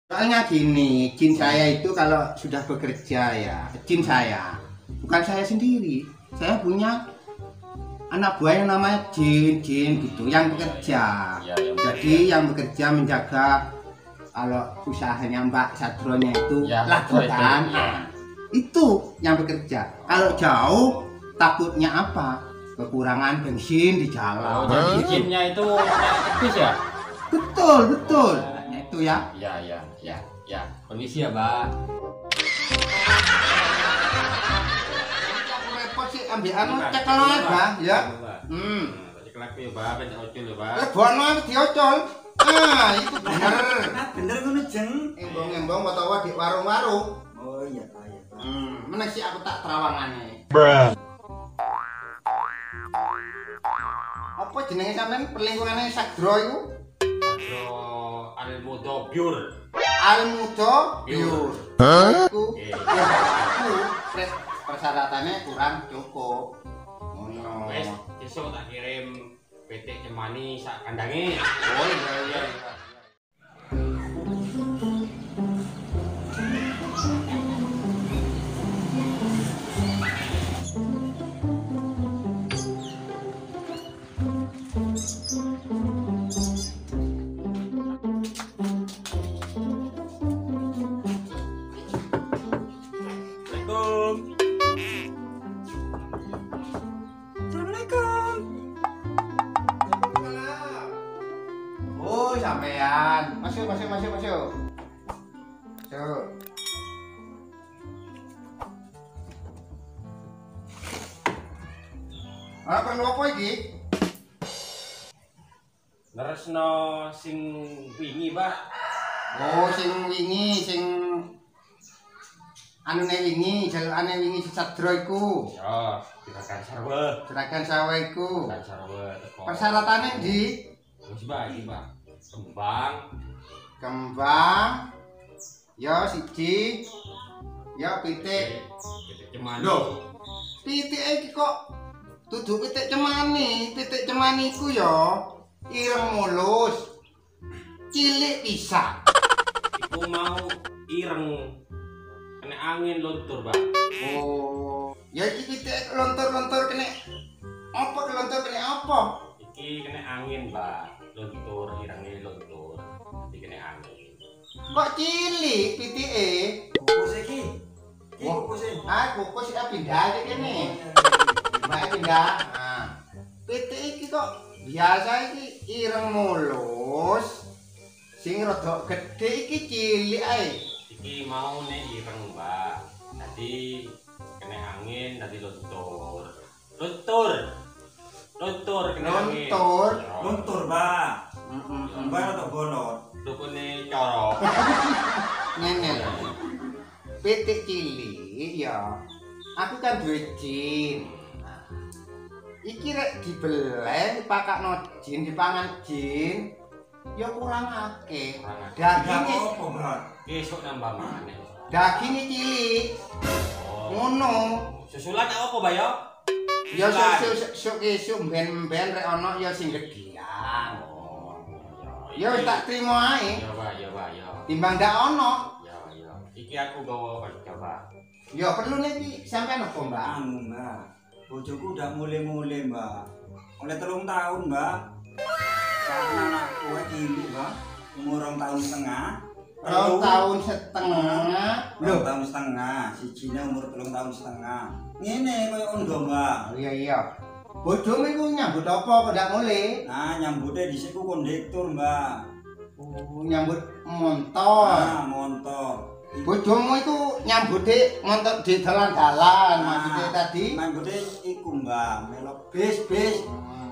Soalnya gini, jin saya itu kalau sudah bekerja ya, jin saya, bukan saya sendiri. Saya punya anak buah yang namanya jin gitu, yang bekerja. Jadi yang bekerja menjaga kalau usahanya Mbak Sadronya itu laku kan, itu yang bekerja. Kalau jauh takutnya apa? Kekurangan bensin di jalan. Jadi jinnya itu aktif ya? Betul. Itu ya. Ya. Permisi ya, Mbak. Aku repot sih ambil anu cekel ae, Bang, ya. Cekel aku ya, Mbak, ben ocul ya, Mbak. Lebono diocol. Itu bener. Bener ngono, Jeng. Embong-embong utawa di warung-warung. Oh iya, iya. Meneh sih aku tak terawangane. Apa jenenge sampean perlingkungannya Sadro iku? Sadro Almudo Biur. Almudo Biur. Iku persyaratannya kurang cukup. Ngono. Wes, besok tak kirim PT Cemani sak kandange. Oh iya. Oh, sampean. Masuk. Masuk. Perlu apa iki? Neresno sing wingi, Pak. Oh, sing wingi, sing anune wingi, jalukane wingi si Sadro iku. Ya, Juragan Sarwa. Juragan Sawa iku. Juragan Sarwa teko. Persyaratannya di Wis, Pak, iki, Pak. kembang. Ya siji. Ya pitik. Pitik Cemani. Loh, pitik iki kok dudu pitik cemani. Pitik cemani iku ya ireng mulus. Cilik pisan. Iku mau ireng kena angin luntur, Pak. Oh, ya iki pitik lontor-lontor kena apa kelontor kena apa? Iki kena angin, Pak. Luntur, irenge luntur. Iki kena angin. Kok cilik pitike? Kukus iki. Iki Wah. kukus iki. Kukus iki pindah aja kene. Mbak pindah. Nah, pitik iki kok biasa iki ireng mulus. Sing rada gedhe iki cilik ae. Iki mau nek ireng, Mbak. Tadi kena angin, tadi luntur. Luntur kena angin. Luntur. Luntur, Mbak. Heeh. Mbak rada bolot. Dukune coro. Ngene lho. Pitik cilik ya. Aku kan duwe jin. Nah, iki rek dibeleh dipakakno jin, dipangan jin. Ya kurang akeh. Daginge apa, Mbak? Besok nambah maneh. daginge cilik. Ngono. Susulan apa, Mbak ya? Ya sok ben-ben rek ana ya sing gedhian. Ya wis tak trimo ae. Ya, Pak. Timbang ndak ana. Ya. Iki aku gawa kerja, Pak. Ya perlu iki sampean apa, Mbak? Anu, Mbak. Bojoku udah mulai-mulai, Mbak. Oleh 3 tahun, Mbak. Karena anakku cilik, Mbak. Umur 2 tahun setengah. 2 tahun setengah. 2 tahun setengah. Sijine umur 3 tahun setengah. Ngene koyo ondo, Mbak. Iya. Bojomu iku nyambut apa kok ndak mulih? Nah, nyambute dhisik ku kondektur, Mbak. Oh, nyambut montor. Nah, montor. Bojomu iku nyambute montor di dalan-dalan maksudnya tadi. Nyambute iku, Mbak, melok bis.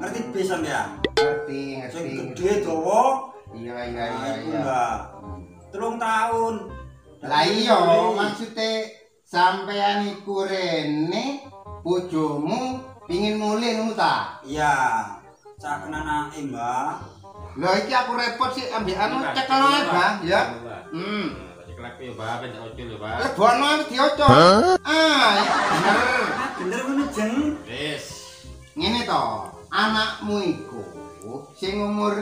Ngerti bis sampean? Ngerti. Sing gede dawa. Iya. Iku, Mbak. 3 tahun. Lah iya, maksudnya sampean iku rene bojomu pingin mulih ngono ta? Iya. Cak anake, Mbak. Lah iki aku repot sih ambil anu cekel ae, Bang, ya. Cekel aku ya, Pak, ben ocul ya, Pak. Lebono diocol. Iki bener. Bener ngono, Jeng. Wis. Ngene to, anakmu iku sing umur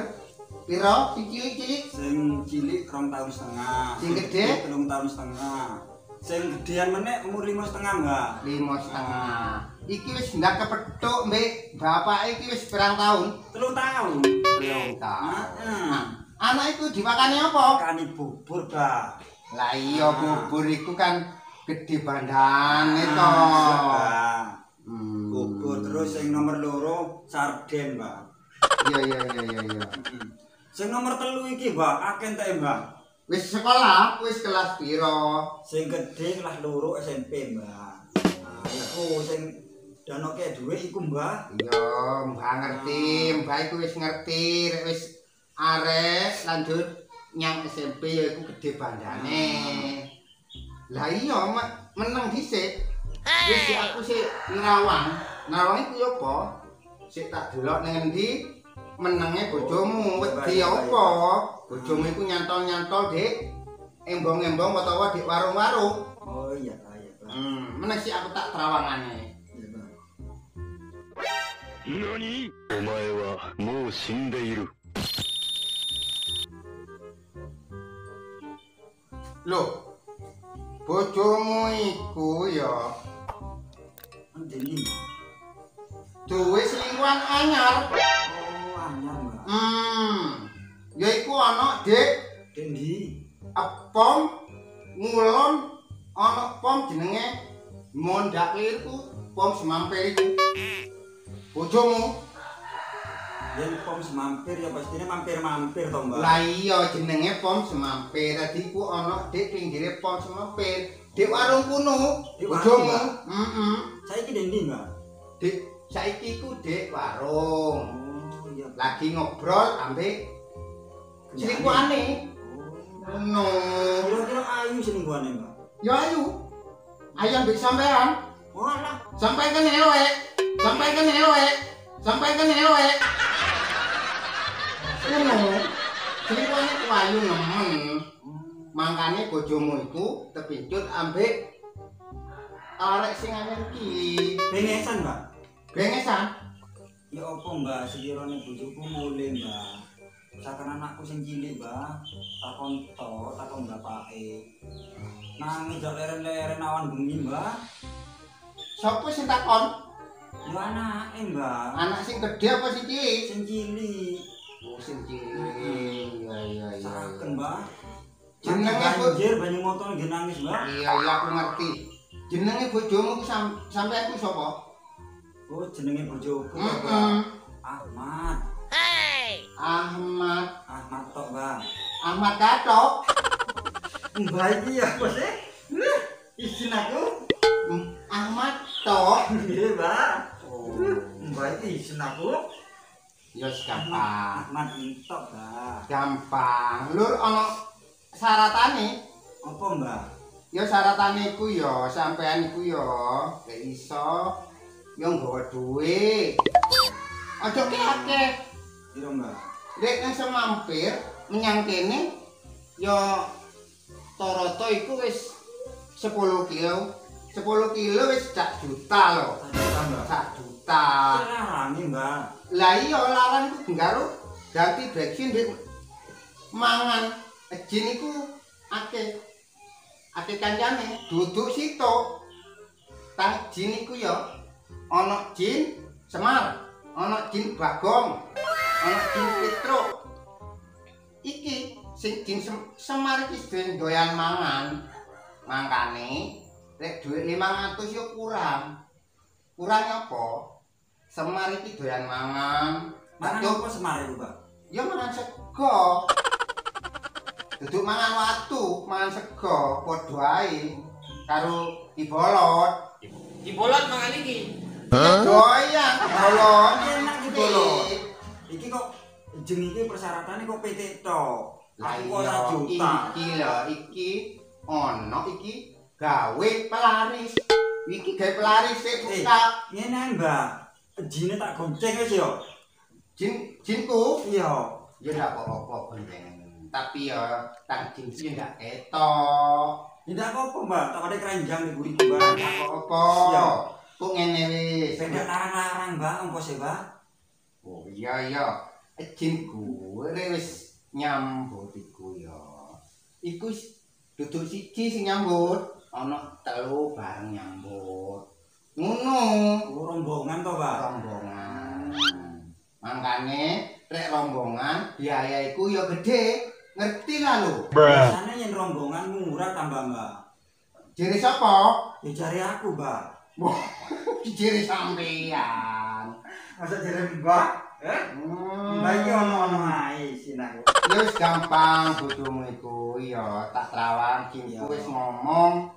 Piro sing cilik-cilik? Sing cilik 2 tahun setengah. Sing gede? 3 tahun setengah. Sing gedean meneh umur 5 setengah, Mbak. 5,5. Iki wis ndak kepethuk mbek bapak iki wis pirang tahun? 3 tahun. 3 tahun. Heeh. Anak iku dimakani apa? Kani bubur, Mbak. Lah iya bubur iku kan gede bandane to. Mbak. Bubur terus sing nomor 2 sarden, Mbak. Iya. Sing nomor 3 iki, Mbak, akeh entek, Mbak. Wis sekolah, wis kelas piro? Sing gedhe kelas 2 SMP, Mbak. Nah, iku sing danoke dhuwit iku, Mbak. Iya, Mbak ngerti, Mbak iku wis ngerti, rek wis arek lanjut nyang SMP ya iku gede bandane. Lah iya, meneng dhisik. Wis aku sih Nerawang. Nerawang iku yo apa? Sik tak delok ning endi menenge bojomu, wedi apa? Bojomu iku nyantol-nyantol, Dik. Embong-embong utawa dik warung-warung. Oh iya, Pak, ya, Pak. Meneh sih aku tak terawangane. Iya, Pak. 何お前はもう死んでいる。 Loh, bojomu iku ya Endi iki, Mbak? duwe selingkuhan anyar. Oh, anyar, Mbak. Ya iku ana, Dik. Dendi. Pom ngulon ana pom jenenge Mondak Lirku, pom semampir iku. Bojomu. Yen pom semampir ya pastine mampir-mampir to, Mbak. Lah iya jenenge pom semampir. Dadi ku ana Dik pinggire pom semampir. Dik warung kuno. Dik warung, Bojomu. Mbak? Saiki dendi, Mbak? Dik saiki ku Dik warung. Oh, iya. Lagi ngobrol ambek selingkuhane. Oh. No. Kira-kira ayu selingkuhane, Mbak. Ya ayu. Ayu ambek sampean. Walah. Sampai kan ewek. Ngono. Selingkuhane ku ayu nemen. Mangkane bojomu iku tepincut ambek arek sing anyar iki. Bengesan, Mbak. Bengesan. Ya apa, Mbak, sekirane bojoku mulih, Mbak. Misalkan anakku sing cilik, Mbak, takon bapake. Nangis jok leren-leren awan bengi, Mbak. Sopo sing takon? Ya anake, Mbak. Anak sing gede apa sing cilik? Sing cilik. Oh, sing cilik. Iya. Saken, Mbak. Jenenge banjir banyu motor nggih nangis, Mbak. Iya, aku ngerti. Jenenge bojomu ku sampean ku sapa? Oh, jenenge bojoku, Heeh. Mbak. Ahmad. Ahmad tok, Mbak. Ahmad Katok. Mbak iki apa sih? Izin aku. Ahmad Tok. Nggih, Mbak. Oh, Mbak iki izin aku. ya gampang. Ahmad tok, Mbak. Gampang. Lur ana syaratane. Apa, Mbak? Ya syaratane iku ya sampean iku ya lek iso ya nggawa dhuwit. Aja akeh. Piro, Mbak? Lek nang semampir menyang kene ya rata-rata iku wis 10 kilo. 10 kilo wis 1 juta lho. 1 juta, Mbak. 1 juta. Larang, Mbak. Lah iya larang iku nggaru ganti bensin ndek mangan ejin iku akeh kancane duduk situ. Tang jin iku ya ana jin Semar, ana jin Bagong, ana jin Petruk. Iki sing jin Semar iki sedeng doyan mangan. Mangkane rek dhuwit 500 yo kurang. Kurang apa? Semar iki doyan mangan. Mangan apa Semar itu, Mbak? Ya mangan sego. Duduk mangan watu, mangan sego, padha ae karo Ibolot. Dibolot mangan iki. Doyan bolot. Enak iki bolot. Iki kok jeneng iki persyaratannya kok PT tok. Lah Aku kok 1 juta. iki lho, iki ono iki gawe pelaris. Iki gawe pelaris sik buka. Ngene, Mbak. Jine tak gonceng wis yo. Jinku Iya. ya ndak apa-apa gonceng. Tapi ya tak jin iki ndak ketok. Tidak apa-apa, Mbak. Tak ada keranjang di buri, Mbak. Ndak apa-apa. Iya. Kok ngene wis. Beda larang-larang, Mbak. Ongkos ya, Mbak. Oh iya. izin gue wis nyambut iku ya. Iku duduk siji sing nyambut, ana telu bareng nyambut. Ngono. Rombongan to, Pak. Rombongan. Mangkane rek rombongan biaya iku ya gede. Ngerti lah lho. Biasane yen rombongan murah tambah, Mbak. Jere sapa? Ya jare aku, Mbak. Wah, jere sampean. Masa jare Mbak? Mbak iki ono ae sinau. Ya wis gampang bojomu iku ya tak trawang kinku wis ngomong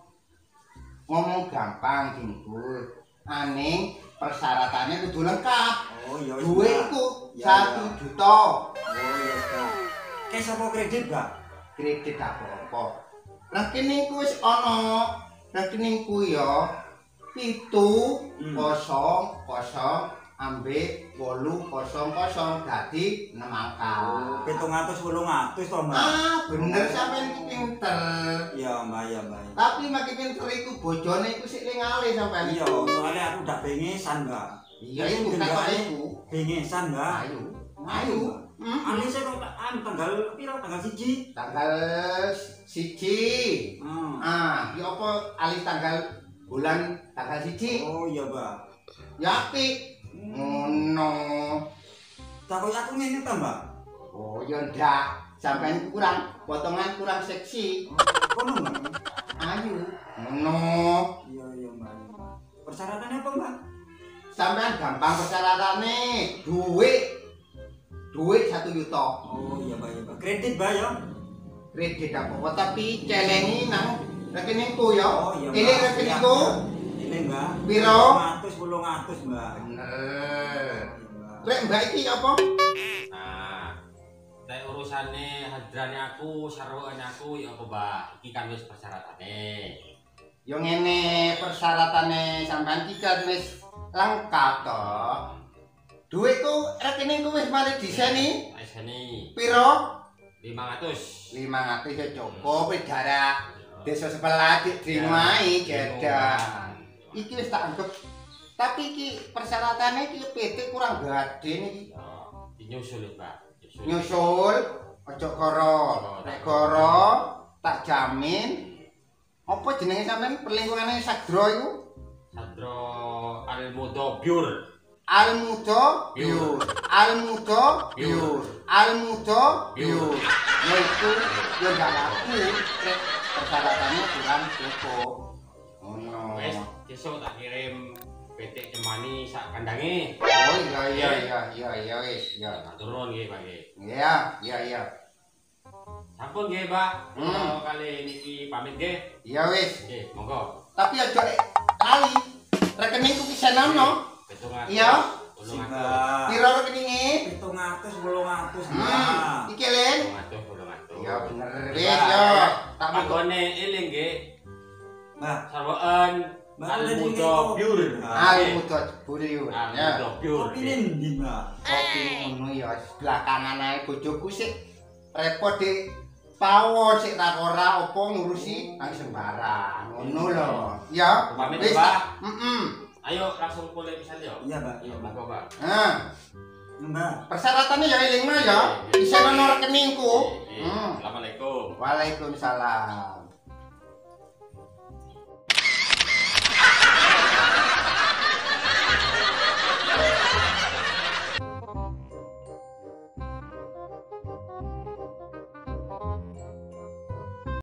gampang kinku. Aning persyaratannya kudu lengkap. Oh iya wis. Duitku Ya, 1 juta. Oh iya, Mbak. Kayak sapa kredit, Mbak? Kredit apa-apa. Rekeningku wis ana. Rekeningku ya 700 ambek 800 dadi 6 angka. 700 to, Mbak. Bener sampean iki pinter. Iya, Mbak, ya, Mbak. Tapi makin pinter iku bojone iku sik lingali sampean. Iya, soalnya aku udah bengesan, Mbak. Iya iku kata iku. Bengesan, Mbak. Ayo. Ane saya kok tanggal piro? Tanggal 1. Tanggal 1. Ya apa alih tanggal bulan tanggal 1. Oh iya, Mbak. Ya apik. Ngono. Takut aku ngene ta, Mbak? Oh ya ndak. Sampeyan potongan kurang seksi. Kono, Mbak. Ayo. Ngono. Iya, Mbak. Persyaratannya apa, Mbak? Sampeyan gampang persyaratannya. Duit 1 juta. Oh iya, Mbak. Kredit, Mbak ya. Kredit apa tapi celengi nang rekeningku ya. Oh iya, Mbak. Ini rekeningku. Ini, Mbak. Piro? 800, Mbak. Bener. Iya, Mbak. Rek Mbak iki apa? Nah, nek urusane hadrane aku, sarwane aku ya apa, Mbak? Iki kan wis persyaratannya. Yo ngene persyaratannya sampean iki kan wis lengkap to. Duitku rekeningku wis mari diseni. Iseni Piro? 500. 500 ya cukup wis darak desa sebelah dimai gedan. Iki wis tak anggap. Tapi iki persyaratannya iki PT kurang gede niki. Dinyusul, Mbak. Nyusul ojo koro. Nek koro tak jamin apa jenenge sampean perlingkungannya Sadro iku? Sadro Almudo Biur. Almudo biur. Almudo biur. Almudo biur. Ya itu ya gak laku. Persyaratannya kurang cukup. Ngono. Wes, besok tak kirim PT Cemani sak kandange. Oh iya wis ya. Tak turun nggih, Pak nggih. Iya. Sampun nggih, Pak. Kalau kali niki pamit nggih. Iya wis. Nggih, monggo. Tapi aja kali rekeningku kisenono. 700. Iya. 800. Piro rekeninge? 700, 800, Mbak. Iki Len. 800. Ya bener wis yo. Tak Panggone eling nggih. Mbak, Sarwaan Mbak, Almudo Biur. Almudo biur. Ya. Almudo Biur. kopi ndi, Mbak? Kopi ngono ya belakangan ae bojoku sik repot di pawon sik tak ora apa ngurusi nang sembarang. Ngono lho. Ya. Pamit, Wis, Pak. Ayo langsung mulai pisan yo. Iya, Mbak. Iya, monggo, Pak. Mbak. Persyaratannya ya elingno ya. Bisa ono rekeningku. Assalamualaikum. Waalaikumsalam.